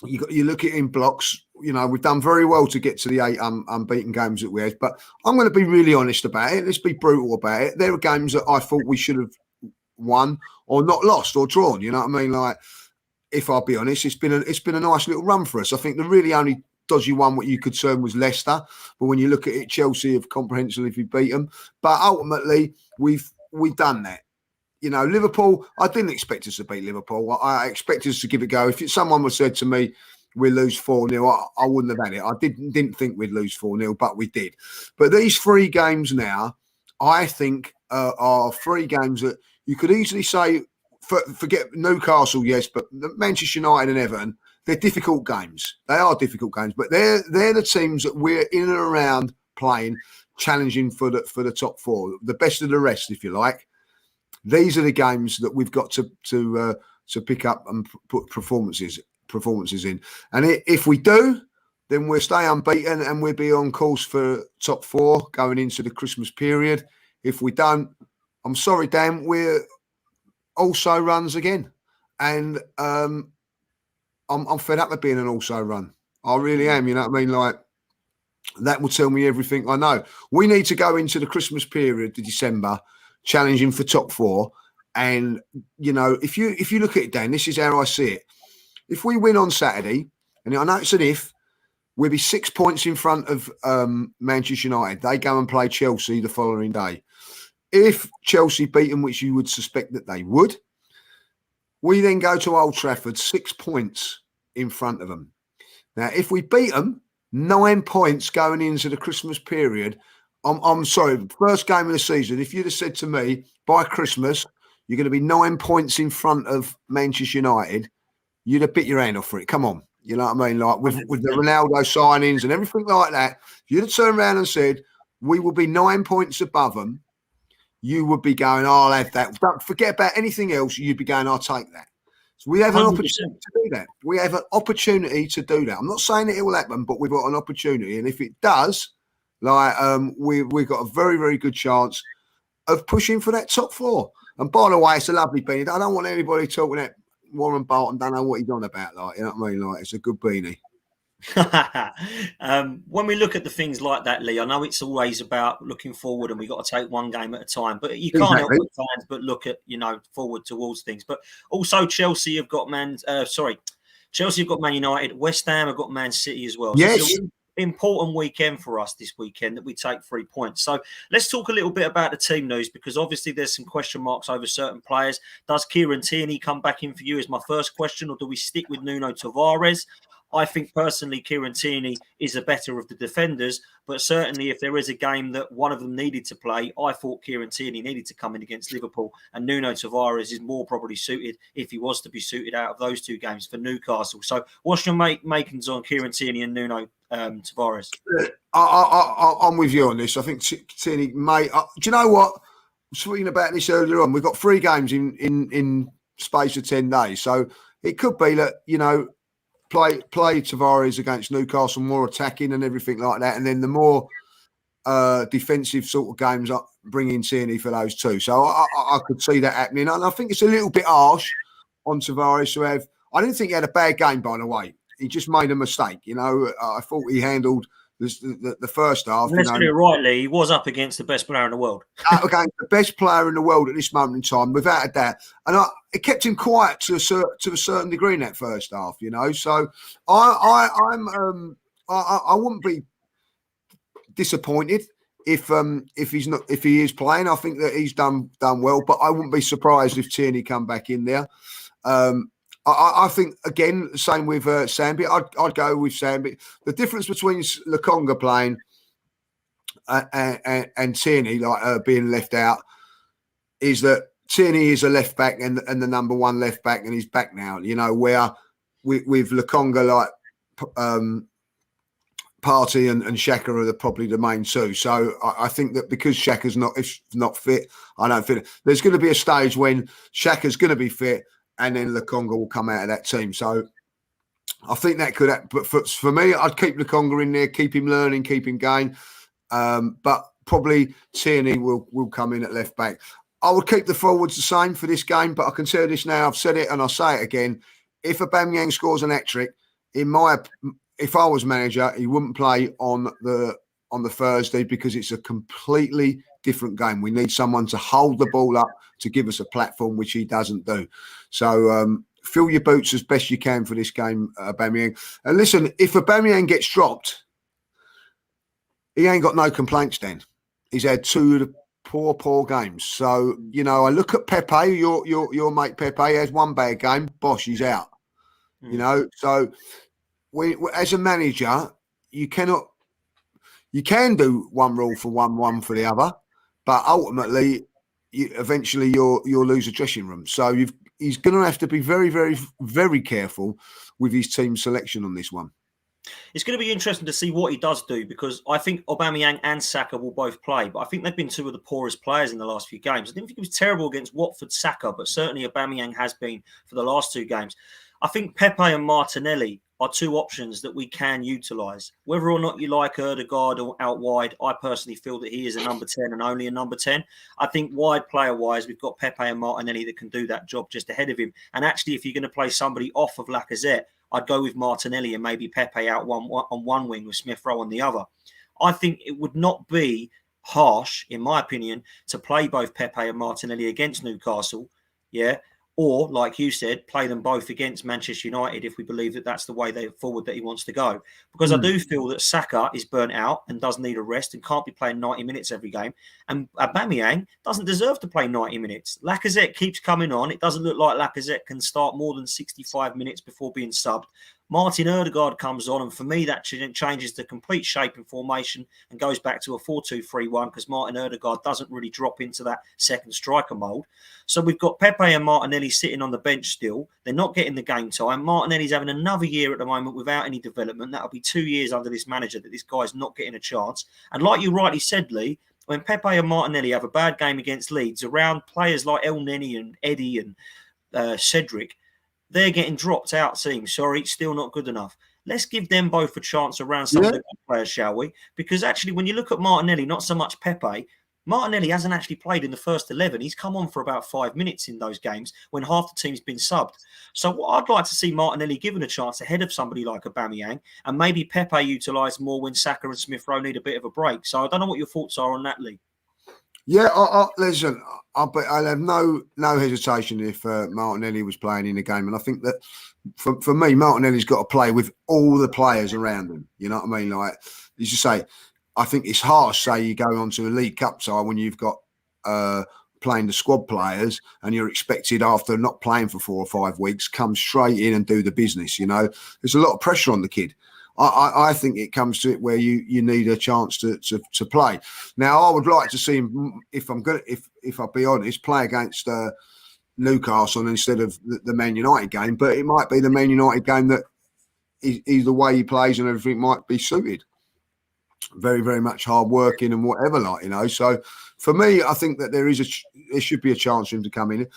you look at it in blocks. You know, we've done very well to get to the 8 unbeaten games that we had, but I'm going to be really honest about it. Let's be brutal about it. There are games that I thought we should have won or not lost or drawn. You know what I mean? Like, if I'll be honest, it's been a nice little run for us. I think the really only dodgy one what you could term was Leicester, but when you look at it, Chelsea have comprehensively beat them. But ultimately, we've done that. You know, Liverpool, I didn't expect us to beat Liverpool. I expected us to give it a go. If someone had said to me, we'll lose 4-0, I wouldn't have had it. I didn't think we'd lose 4-0, but we did. But these 3 games now, I think, are 3 games that you could easily say, forget Newcastle, yes, but Manchester United and Everton, they're difficult games. They are difficult games, but they're the teams that we're in and around playing, challenging for the top 4, the best of the rest, if you like. These are the games that we've got to pick up and put performances in. And if we do, then we'll stay unbeaten and we'll be on course for top 4 going into the Christmas period. If we don't, I'm sorry, Dan, we're also runs again. And I'm fed up of being an also run. I really am. You know what I mean? Like, that will tell me everything I know. We need to go into the Christmas period, the December, challenging for top 4. And, you know, if you look at it, Dan, this is how I see it. If we win on Saturday, and I know it's an if, we'll be 6 points in front of Manchester United. They go and play Chelsea the following day. If Chelsea beat them, which you would suspect that they would, we then go to Old Trafford 6 points in front of them. Now, if we beat them, 9 points going into the Christmas period. I'm sorry, first game of the season. If you'd have said to me, by Christmas, you're going to be 9 points in front of Manchester United, you'd have bit your hand off for it. Come on. You know what I mean? Like with the Ronaldo signings and everything like that, if you'd have turned around and said, we will be 9 points above them, you would be going, oh, I'll have that. Don't forget about anything else. You'd be going, I'll take that. So we have an 100%. opportunity to do that. We have an opportunity to do that. I'm not saying it will happen, but we've got an opportunity. And if it does, like we've got a very, very good chance of pushing for that top 4. And by the way, it's a lovely beanie. I don't want anybody talking that Warren Barton don't know what he's on about. Like, you know what I mean? Like, it's a good beanie. When we look at the things like that, Lee, I know it's always about looking forward and we've got to take one game at a time, but you can't help but fans but look at, you know, forward towards things. But also Chelsea have got Chelsea have got Man United, West Ham have got Man City as well. Yes. So it's an important weekend for us this weekend that we take 3 points. So let's talk a little bit about the team news, because obviously there's some question marks over certain players. Does Kieran Tierney come back in for you is my first question, or do we stick with Nuno Tavares? I think personally Kieran Tierney is the better of the defenders, but certainly if there is a game that one of them needed to play, I thought Kieran Tierney needed to come in against Liverpool, and Nuno Tavares is more probably suited, if he was to be suited, out of those 2 games for Newcastle. So what's your makings on Kieran Tierney and Nuno Tavares? I'm with you on this. I think Tierney may. Do you know what? I was speaking about this earlier on. We've got 3 games in space of 10 days. So it could be that, you know, play Tavares against Newcastle, more attacking and everything like that, and then the more defensive sort of games, bring in Tierney for those 2. So I could see that happening, and I think it's a little bit harsh on Tavares to have. I didn't think he had a bad game, by the way. He just made a mistake. You know, I thought he handled the first half. Let's get it rightly. He was up against the best player in the world. Against the best player in the world at this moment in time, without a doubt. And it kept him quiet to a certain degree in that first half. You know, so I wouldn't be disappointed if he is playing. I think that he's done well, but I wouldn't be surprised if Tierney come back in there. I think, again, same with Sambi. I'd go with Sambi. The difference between Lokonga playing and Tierney, like being left out, is that Tierney is a left back and the number 1 left back, and he's back now. You know, where with Lokonga, like Partey and Xhaka are probably the main 2. So I think that because Xhaka's not fit, I don't feel it. There's going to be a stage when Xhaka's going to be fit, and then Lokonga will come out of that team. So I think that could happen. But for me, I'd keep Lokonga in there, keep him learning, keep him going. But probably Tierney will come in at left back. I would keep the forwards the same for this game, but I can tell you this now, I've said it and I'll say it again. If Aubameyang scores an hat-trick, if I was manager, he wouldn't play on the Thursday, because it's a completely different game. We need someone to hold the ball up to give us a platform, which he doesn't do. So fill your boots as best you can for this game, Aubameyang. And listen, if Aubameyang gets dropped, he ain't got no complaints then. He's had 2 of the poor games. So, you know, I look at Pepe, your mate Pepe, he has 1 bad game, bosh, he's out. You know, so we as a manager, you can do one rule for one for the other, but ultimately, eventually you'll lose a dressing room. So he's going to have to be very, very, very careful with his team selection on this one. It's going to be interesting to see what he does do, because I think Aubameyang and Saka will both play, but I think they've been 2 of the poorest players in the last few games. I didn't think he was terrible against Watford, Saka, but certainly Aubameyang has been for the last 2 games. I think Pepe and Martinelli are 2 options that we can utilise. Whether or not you like Ødegaard or out wide, I personally feel that he is a number 10 and only a number 10. I think wide player-wise, we've got Pepe and Martinelli that can do that job just ahead of him. And actually, if you're going to play somebody off of Lacazette, I'd go with Martinelli and maybe Pepe out on one wing with Smith Rowe on the other. I think it would not be harsh, in my opinion, to play both Pepe and Martinelli against Newcastle, or, like you said, play them both against Manchester United if we believe that that's the way forward that he wants to go. Because I do feel that Saka is burnt out and does need a rest and can't be playing 90 minutes every game. And Aubameyang doesn't deserve to play 90 minutes. Lacazette keeps coming on. It doesn't look like Lacazette can start more than 65 minutes before being subbed. Martin Odegaard comes on, and for me, that changes the complete shape and formation and goes back to a 4-2-3-1 because Martin Odegaard doesn't really drop into that second striker mould. So we've got Pepe and Martinelli sitting on the bench still. They're not getting the game time. Martinelli's having another year at the moment without any development. That'll be 2 years under this manager that this guy's not getting a chance. And like you rightly said, Lee, when Pepe and Martinelli have a bad game against Leeds, around players like El Neni and Eddie and Cedric, they're getting dropped out, sorry, still not good enough. Let's give them both a chance around some of the good players, shall we? Because actually, when you look at Martinelli, not so much Pepe, Martinelli hasn't actually played in the first 11. He's come on for about 5 minutes in those games when half the team's been subbed. So what I'd like to see Martinelli given a chance ahead of somebody like Aubameyang, and maybe Pepe utilised more when Saka and Smith Rowe need a bit of a break. So I don't know what your thoughts are on that, Lee. Yeah, listen, I'll have no hesitation if Martinelli was playing in the game. And I think that for me, Martinelli's got to play with all the players around him. You know what I mean? Like, you just say, I think it's harsh, say you go on to a League Cup side when you've got playing the squad players and you're expected after not playing for 4 or 5 weeks, come straight in and do the business. You know, there's a lot of pressure on the kid. I think it comes to it where you need a chance to play. Now, I would like to see him, if I'll be honest, play against Newcastle instead of the Man United game. But it might be the Man United game that is the way he plays and everything might be suited. Very, very much hard working and whatever, like, you know. So for me, I think that there should be a chance for him to come in.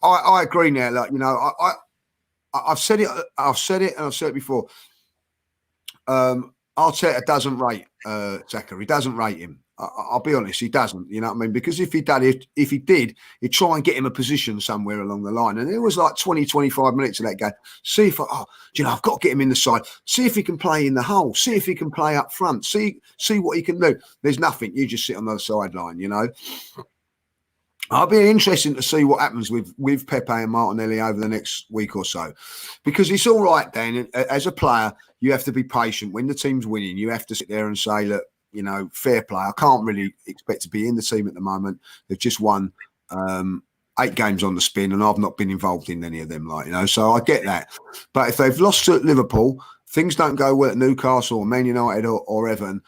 I agree now. Like, you know, I've said it, and I've said it before. Arteta doesn't rate Saka. He doesn't rate him. I'll be honest, he doesn't. You know what I mean? Because if he did, he'd try and get him a position somewhere along the line. And it was like 20, 25 minutes of that game. See if I've got to get him in the side. See if he can play in the hole. See if he can play up front. See what he can do. There's nothing. You just sit on the sideline, you know. I'll be interested to see what happens with Pepe and Martinelli over the next week or so. Because it's all right, Dan, as a player, you have to be patient. When the team's winning, you have to sit there and say, look, you know, fair play. I can't really expect to be in the team at the moment. They've just won 8 games on the spin and I've not been involved in any of them, like, you know, so I get that. But if they've lost to Liverpool, things don't go well at Newcastle or Man United or Everton,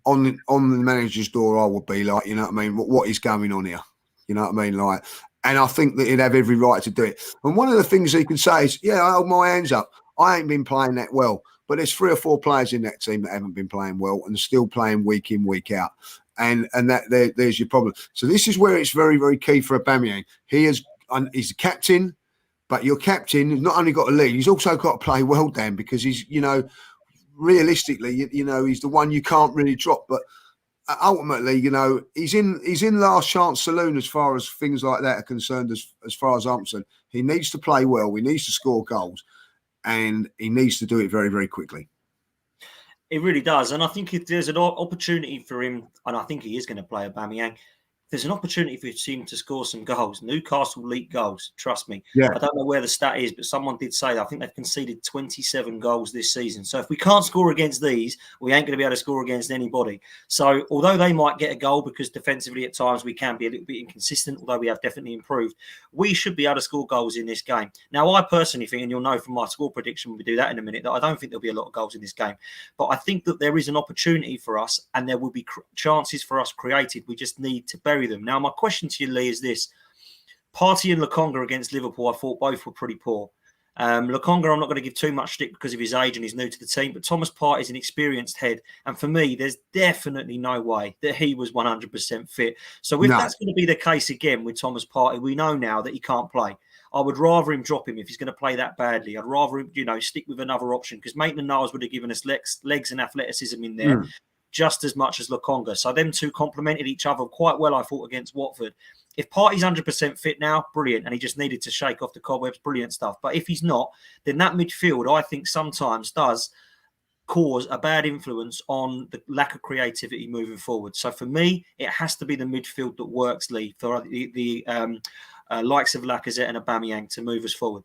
on the manager's door, I would be like, you know what I mean? What is going on here? You know what I mean? Like, and I think that he'd have every right to do it. And one of the things he can say is, yeah, I hold my hands up. I ain't been playing that well. But there's 3 or 4 players in that team that haven't been playing well and still playing week in, week out. And there's your problem. So this is where it's very, very key for Aubameyang. He's the captain, but your captain has not only got to lead, he's also got to play well, Dan, because he's, you know, realistically, you know, he's the one you can't really drop. But ultimately, you know, he's in last chance saloon as far as things like that are concerned, as far as I'm concerned. He needs to play well. He needs to score goals. And he needs to do it very, very quickly. It really does. And I think if there's an opportunity for him, and I think he is going to play Aubameyang, there's an opportunity for him to score some goals. Newcastle leak goals, trust me. Yeah. I don't know where the stat is, but someone did say that. I think they've conceded 27 goals this season. So if we can't score against these, we ain't going to be able to score against anybody. So although they might get a goal because defensively at times we can be a little bit inconsistent, although we have definitely improved, we should be able to score goals in this game. Now, I personally think, and you'll know from my score prediction when we do that in a minute, that I don't think there'll be a lot of goals in this game. But I think that there is an opportunity for us and there will be chances for us created. We just need to bury them. Now, my question to you, Lee, is this. Partey and Lokonga against Liverpool, I thought both were pretty poor. Lokonga, I'm not going to give too much stick because of his age and he's new to the team, but Thomas Partey is an experienced head. And for me, there's definitely no way that he was 100% fit. So if that's going to be the case again with Thomas Partey, we know now that he can't play. I would rather him drop him if he's going to play that badly. I'd rather him, you know, stick with another option because Maitland-Niles would have given us legs and athleticism in there. Just as much as Lokonga. So them two complemented each other quite well, I thought, against Watford. If Partey's 100% fit now, brilliant, and he just needed to shake off the cobwebs, brilliant stuff. But if he's not, then that midfield, I think, sometimes does cause a bad influence on the lack of creativity moving forward. So for me, it has to be the midfield that works, Lee, for the likes of Lacazette and Aubameyang to move us forward.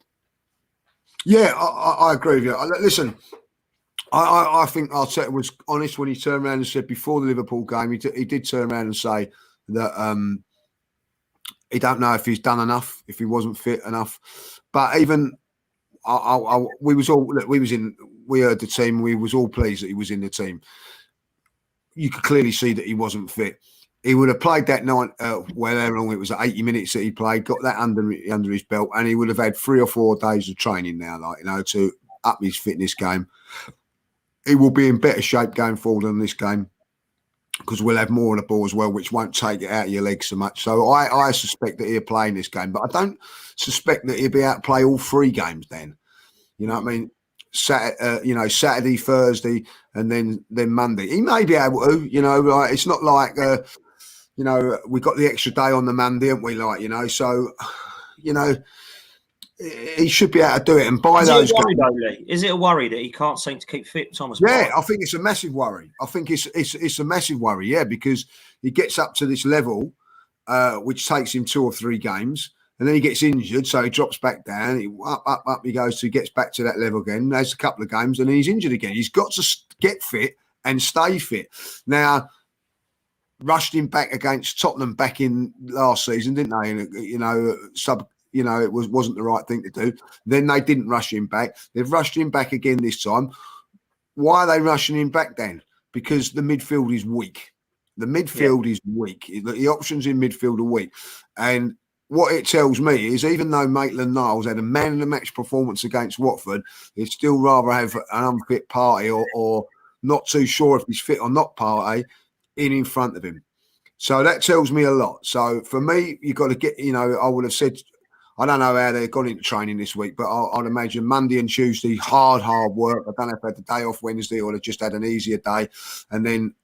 Yeah, I agree with you. Listen, I think Arteta was honest when he turned around and said before the Liverpool game, he did turn around and say that he don't know if he's done enough, if he wasn't fit enough. But even we heard the team. We was all pleased that he was in the team. You could clearly see that he wasn't fit. He would have played that night, however long it was, 80 minutes that he played, got that under his belt, and he would have had 3 or 4 days of training now, to up his fitness game. He will be in better shape going forward in this game because we'll have more on the ball as well, which won't take it out of your legs so much. So I suspect that he'll play in this game, but I don't suspect that he'll be able to play all 3 games then. You know what I mean? Saturday, Thursday, and then Monday. He may be able to, it's not like, we got the extra day on the Monday, haven't we? So, he should be able to do it. And by those games, is it a worry that he can't seem to keep fit, Thomas? Yeah, I think it's a massive worry. I think it's a massive worry, yeah, because he gets up to this level, which takes him 2 or 3 games, and then he gets injured, so he drops back down. Up he goes, so he gets back to that level again. There's a couple of games, and then he's injured again. He's got to get fit and stay fit. Now, rushed him back against Tottenham back in last season, didn't they? It wasn't the right thing to do. Then they didn't rush him back. They've rushed him back again this time. Why are they rushing him back then? Because the midfield is weak. The midfield is weak. The options in midfield are weak. And what it tells me is even though Maitland-Niles had a man-of-the-match performance against Watford, he'd still rather have an unfit Partey or not too sure if he's fit or not Partey in front of him. So that tells me a lot. So for me, you've got to get, I would have said, I don't know how they've gone into training this week, but I'd imagine Monday and Tuesday, hard work. I don't know if they had the day off Wednesday or they just had an easier day. And then,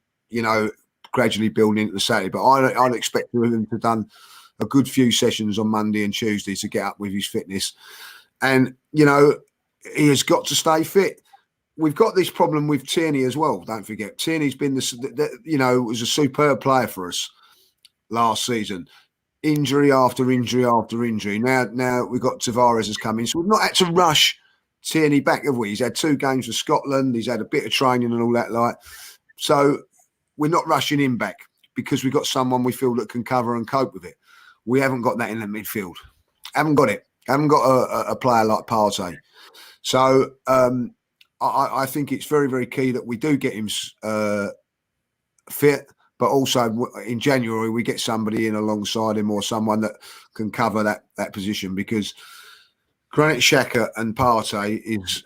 gradually building into the Saturday. But I'd expect him to have done a good few sessions on Monday and Tuesday to get up with his fitness. And, he has got to stay fit. We've got this problem with Tierney as well. Don't forget, Tierney's been was a superb player for us last season. Injury after injury after injury. Now we've got Tavares has come in, so we've not had to rush Tierney back, have we? He's had 2 games for Scotland. He's had a bit of training and all that. So we're not rushing him back because we've got someone we feel that can cover and cope with it. We haven't got that in the midfield. Haven't got it. Haven't got a player like Partey. So I think it's very, very key that we do get him fit, but also in January we get somebody in alongside him or someone that can cover that position, because Granit Xhaka and Partey is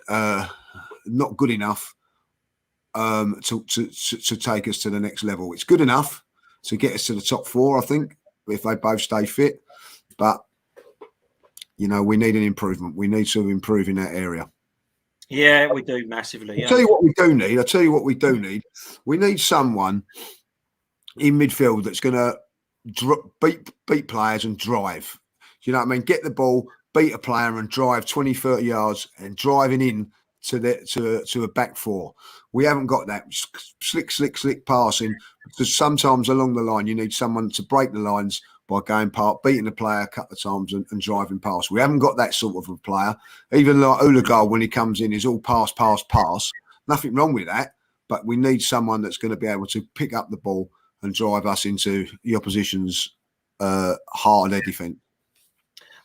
not good enough to take us to the next level. It's good enough to get us to the top 4, I think, if they both stay fit. But, we need an improvement. We need to improve in that area. Yeah, we do massively. I'll tell you what we do need. We need someone in midfield that's going to beat players and drive. You know what I mean? Get the ball, beat a player and drive 20, 30 yards and driving in to a back 4. We haven't got that. Slick passing. Because sometimes along the line, you need someone to break the lines by going past, beating the player a couple of times and driving past. We haven't got that sort of a player. Even like Odegaard, when he comes in, is all pass. Nothing wrong with that, but we need someone that's going to be able to pick up the ball and drive us into the opposition's heart of their defence.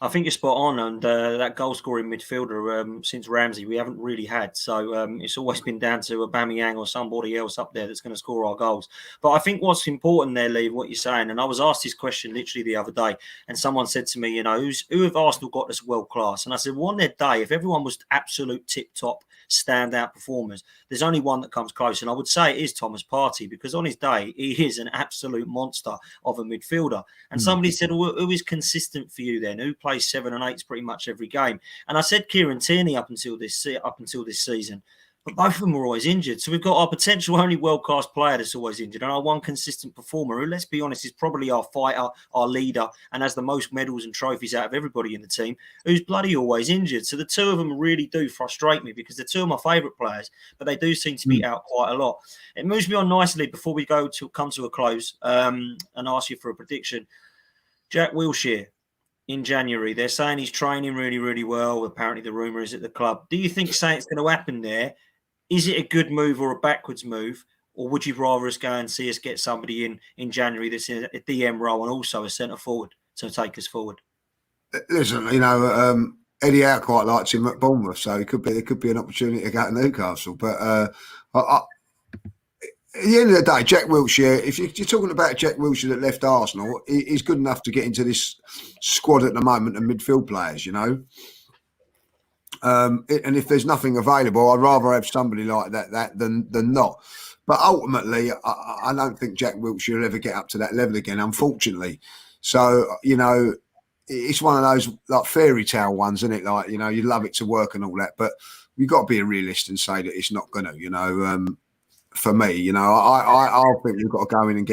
I think you're spot on, and that goal-scoring midfielder since Ramsey we haven't really had. So it's always been down to Aubameyang or somebody else up there that's going to score our goals. But I think what's important there, Lee, what you're saying, and I was asked this question literally the other day, and someone said to me, who have Arsenal got that's world class? And I said, well, on their day, if everyone was absolute tip-top standout performers, there's only one that comes close, and I would say it is Thomas Partey, because on his day he is an absolute monster of a midfielder. And somebody said, well, who is consistent for you then? Who plays 7 and 8s pretty much every game? And I said Kieran Tierney up until this season. But both of them were always injured. So we've got our potential only world-class player that's always injured and our one consistent performer who, let's be honest, is probably our fighter, our leader, and has the most medals and trophies out of everybody in the team, who's bloody always injured. So the two of them really do frustrate me because they're two of my favourite players, but they do seem to be out quite a lot. It moves me on nicely before we come to a close and ask you for a prediction. Jack Wilshere in January, they're saying he's training really, really well. Apparently the rumour is at the club. Do you think something's going to happen there? Is it a good move or a backwards move? Or would you rather us go and see us get somebody in January that's in a DM role and also a centre forward to take us forward? Listen, Eddie Howe quite likes him at Bournemouth, so there could be an opportunity to go to Newcastle. But at the end of the day, Jack Wilshere, if you're talking about Jack Wilshere that left Arsenal, he's good enough to get into this squad at the moment of midfield players, and if there's nothing available, I'd rather have somebody like that than not. But ultimately, I don't think Jack Wilshere will ever get up to that level again, unfortunately. So, it's one of those like fairy tale ones, isn't it? Like, you love it to work and all that, but you've got to be a realist and say that it's not going to, for me, I think we've got to go in and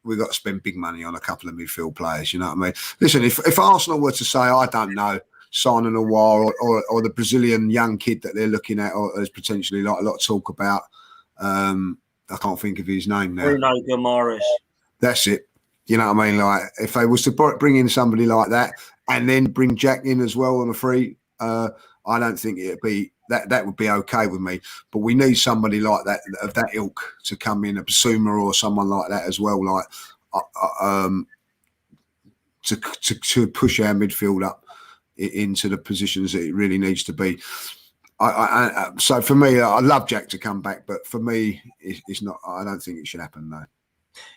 we've got to spend big money on a couple of midfield players, you know what I mean? Listen, if Arsenal were to say, I don't know, signing a war or the Brazilian young kid that they're looking at, or there's potentially like a lot of talk about, I can't think of his name now. Bruno Guimaraes. That's it. You know what I mean? Like, if they was to bring in somebody like that and then bring Jack in as well on a free, I don't think it'd be that would be okay with me. But we need somebody like that, of that ilk, to come in, a Basuma or someone like that as well, like to push our midfield up into the positions that it really needs to be. So for me, I love Jack to come back, but for me, it's not. I don't think it should happen, though.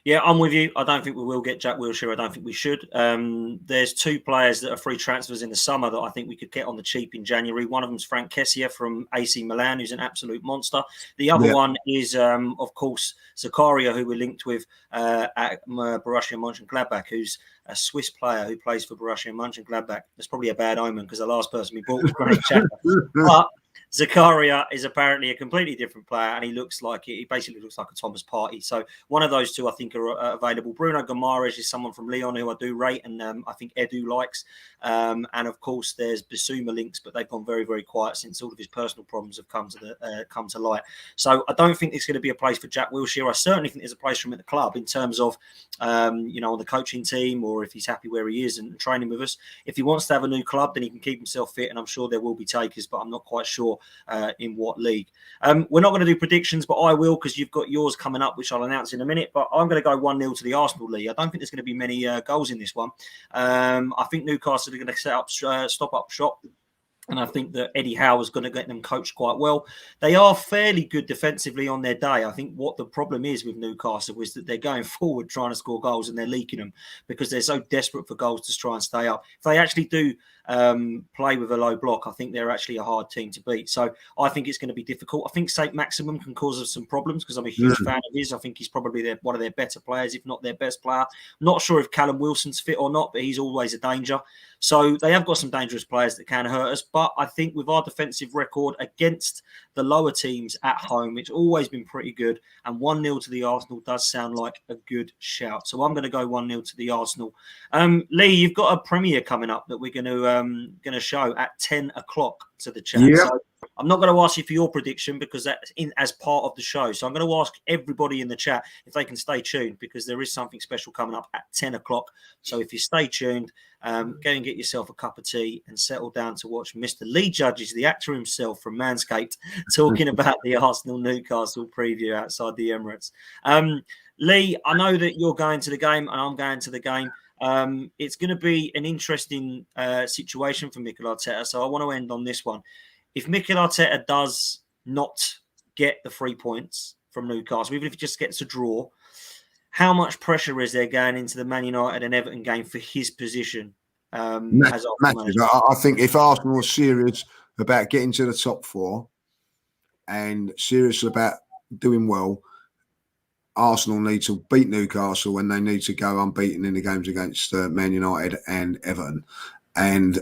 Yeah, I'm with you. I don't think we will get Jack Wilshere. I don't think we should. There's two players that are free transfers in the summer that I think we could get on the cheap in January. One of them is Frank Kessie from AC Milan, who's an absolute monster. The other one is, of course, Zakaria, who we're linked with at Borussia Mönchengladbach, who's a Swiss player who plays for Borussia Mönchengladbach. That's probably a bad omen because the last person we bought was Granit Xhaka. But Zakaria is apparently a completely different player, and he basically looks like a Thomas Partey. So one of those two I think are available. Bruno Guimaraes is someone from Lyon who I do rate, and I think Edu likes. And of course, there's Basuma links, but they've gone very, very quiet since all of his personal problems have come to light. So I don't think there's going to be a place for Jack Wilshere. I certainly think there's a place for him at the club in terms of, on the coaching team, or if he's happy where he is and training with us. If he wants to have a new club, then he can keep himself fit, and I'm sure there will be takers, but I'm not quite sure in what league. We're not going to do predictions, but I will, because you've got yours coming up, which I'll announce in a minute. But I'm going to go 1-0 to the Arsenal league. I don't think there's going to be many goals in this one. I think Newcastle are going to stop up shop. And I think that Eddie Howe is going to get them coached quite well. They are fairly good defensively on their day. I think what the problem is with Newcastle is that they're going forward trying to score goals and they're leaking them because they're so desperate for goals to try and stay up. If they actually do play with a low block, I think they're actually a hard team to beat. So I think it's going to be difficult. I think St. Maximum can cause us some problems because I'm a huge fan of his. I think he's probably one of their better players, if not their best player. Not sure if Callum Wilson's fit or not, but he's always a danger. So they have got some dangerous players that can hurt us. But I think with our defensive record against the lower teams at home, it's always been pretty good. And 1-0 to the Arsenal does sound like a good shout. So I'm going to go 1-0 to the Arsenal. Lee, you've got a premiere coming up that we're going to show at 10 o'clock to the chat. Yeah. So I'm not going to ask you for your prediction because that's as part of the show. So I'm going to ask everybody in the chat if they can stay tuned because there is something special coming up at 10 o'clock. So if you stay tuned, go and get yourself a cup of tea and settle down to watch Mr. Lee Judges, the actor himself from Manscaped, talking about the Arsenal-Newcastle preview outside the Emirates. Lee, I know that you're going to the game and I'm going to the game. It's going to be an interesting situation for Mikel Arteta. So I want to end on this one. If Mikel Arteta does not get the 3 points from Newcastle, even if he just gets a draw, how much pressure is there going into the Man United and Everton game for his position? Massive. I think if Arsenal are serious about getting to the top four and serious about doing well, Arsenal need to beat Newcastle and they need to go unbeaten in the games against Man United and Everton. And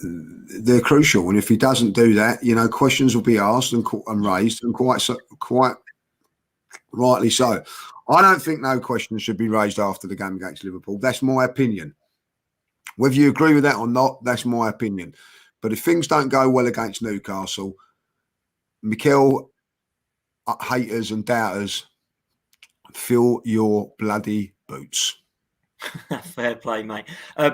they're crucial. And if he doesn't do that, you know, questions will be asked and raised, and quite rightly so. I don't think no questions should be raised after the game against Liverpool. That's my opinion. Whether you agree with that or not, that's my opinion. But if things don't go well against Newcastle, Mikel haters and doubters, fill your bloody boots. Fair play, mate.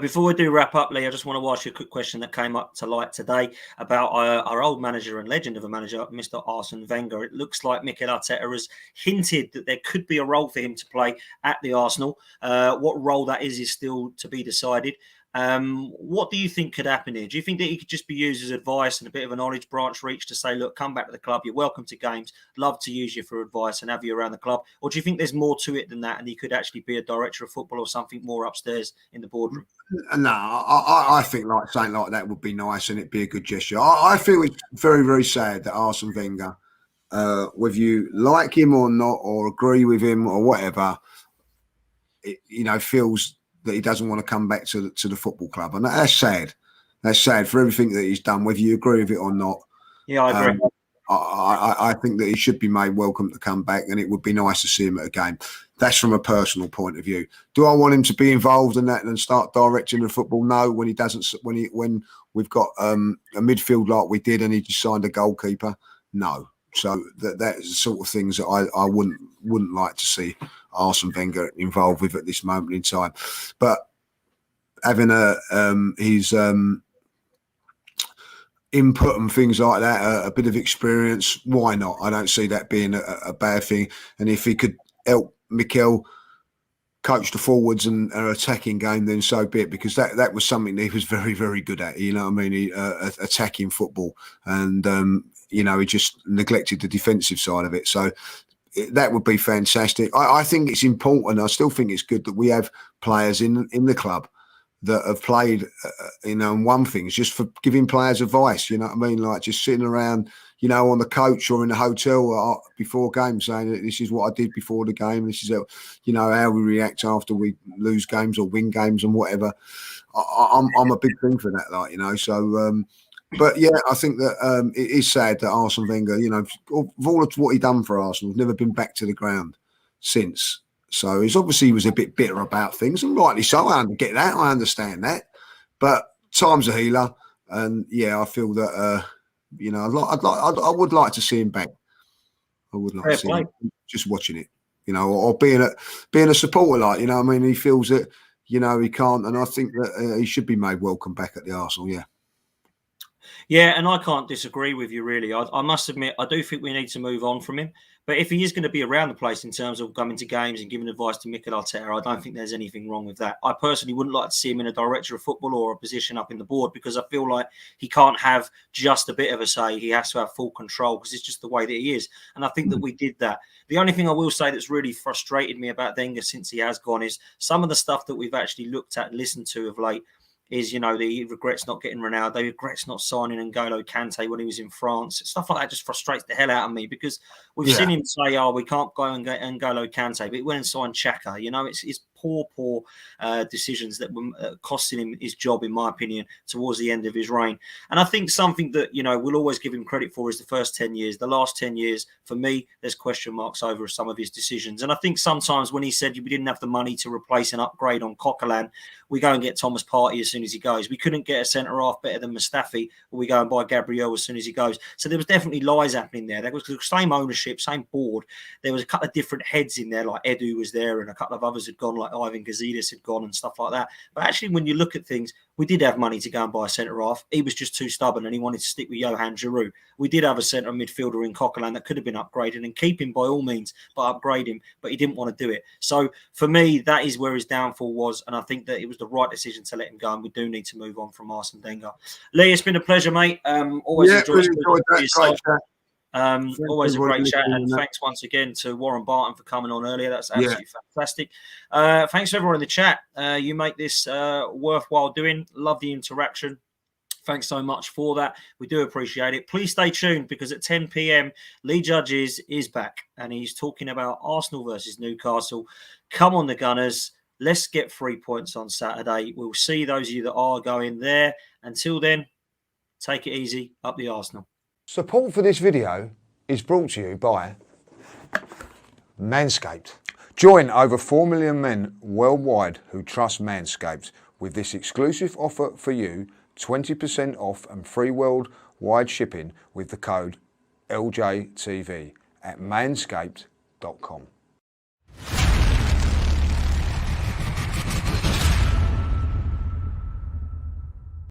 Before we do wrap up, Lee, I just want to ask you a quick question that came up to light today about our old manager and legend of a manager, Mr. Arsene Wenger. It looks like Mikel Arteta has hinted that there could be a role for him to play at the Arsenal. What role that is still to be decided. What do you think could happen here? Do you think that he could just be used as advice and a bit of a knowledge branch reach to say, look, come back to the club, you're welcome to games, love to use you for advice and have you around the club? Or do you think there's more to it than that and he could actually be a director of football or something more upstairs in the boardroom? No, I think like something like that would be nice and it'd be a good gesture. I feel it's very, very sad that Arsene Wenger, whether you like him or not or agree with him or whatever, feels that he doesn't want to come back to the football club. And that's sad. That's sad for everything that he's done, whether you agree with it or not. Yeah, I agree. I think that he should be made welcome to come back, and it would be nice to see him at a game. That's from a personal point of view. Do I want him to be involved in that and start directing the football? No, when he doesn't. When we've got a midfield like we did, and he just signed a goalkeeper. No. So that's the sort of things that I wouldn't like to see Arsene Wenger involved with at this moment in time. But having his input and things like that, a bit of experience, why not? I don't see that being a bad thing. And if he could help Mikel coach the forwards and an attacking game, then so be it, because that was something that he was very, very good at. You know what I mean? Attacking football. And he just neglected the defensive side of it. So that would be fantastic. I think it's important. I still think it's good that we have players in the club that have played, and one thing is just for giving players advice. You know what I mean? Like just sitting around, on the coach or in the hotel before games saying that this is what I did before the game. This is how we react after we lose games or win games and whatever. I'm a big thing for that, So. But yeah, I think that it is sad that Arsene Wenger, of all of what he done for Arsenal, has never been back to the ground since. So he was a bit bitter about things, and rightly so. I get that, I understand that. But time's a healer, and yeah, I feel that I would like to see him back. I would like to see him just watching it, or being a supporter, he feels that he can't, and I think that he should be made welcome back at the Arsenal. Yeah. Yeah, and I can't disagree with you, really. I must admit, I do think we need to move on from him. But if he is going to be around the place in terms of coming to games and giving advice to Mikel Arteta, I don't think there's anything wrong with that. I personally wouldn't like to see him in a director of football or a position up in the board, because I feel like he can't have just a bit of a say. He has to have full control, because it's just the way that he is. And I think that we did that. The only thing I will say that's really frustrated me about Wenger since he has gone is some of the stuff that we've actually looked at and listened to of late. Is, that he regrets not getting Ronaldo, he regrets not signing N'Golo Kante when he was in France. Stuff like that just frustrates the hell out of me, because we've seen him say, we can't go and get N'Golo Kante, but he went and signed Xhaka. It's poor decisions that were costing him his job, in my opinion, towards the end of his reign. And I think something that, we'll always give him credit for is the first 10 years. The last 10 years, for me, there's question marks over some of his decisions. And I think sometimes when he said we didn't have the money to replace and upgrade on Coquelin, we go and get Thomas Partey as soon as he goes. We couldn't get a centre-half better than Mustafi, but we go and buy Gabriel as soon as he goes. So there was definitely lies happening there. There was the same ownership, same board. There was a couple of different heads in there, like Edu was there and a couple of others had gone, like Ivan Gazidis had gone and stuff like that. But actually, when you look at things, we did have money to go and buy a centre-half. He was just too stubborn and he wanted to stick with Johan Giroud. We did have a centre midfielder in Coquelin that could have been upgraded, and keep him by all means, but upgrade him. But he didn't want to do it. So for me, that is where his downfall was. And I think that it was the right decision to let him go. And we do need to move on from Arsene Wenger. Lee, it's been a pleasure, mate. Always enjoyed that. Always a great chat, and thanks once again to Warren Barton for coming on earlier. That's absolutely fantastic. Thanks to everyone in the chat. You make this worthwhile doing. Love the interaction. Thanks so much for that. We do appreciate it. Please stay tuned, because at 10 p.m, Lee Judges is back and he's talking about Arsenal versus Newcastle. Come on, the Gunners. Let's get 3 points on Saturday. We'll see those of you that are going there. Until then, Take it easy, up the Arsenal. Support for this video is brought to you by Manscaped. Join over 4 million men worldwide who trust Manscaped with this exclusive offer for you, 20% off and free worldwide shipping with the code LJTV at manscaped.com.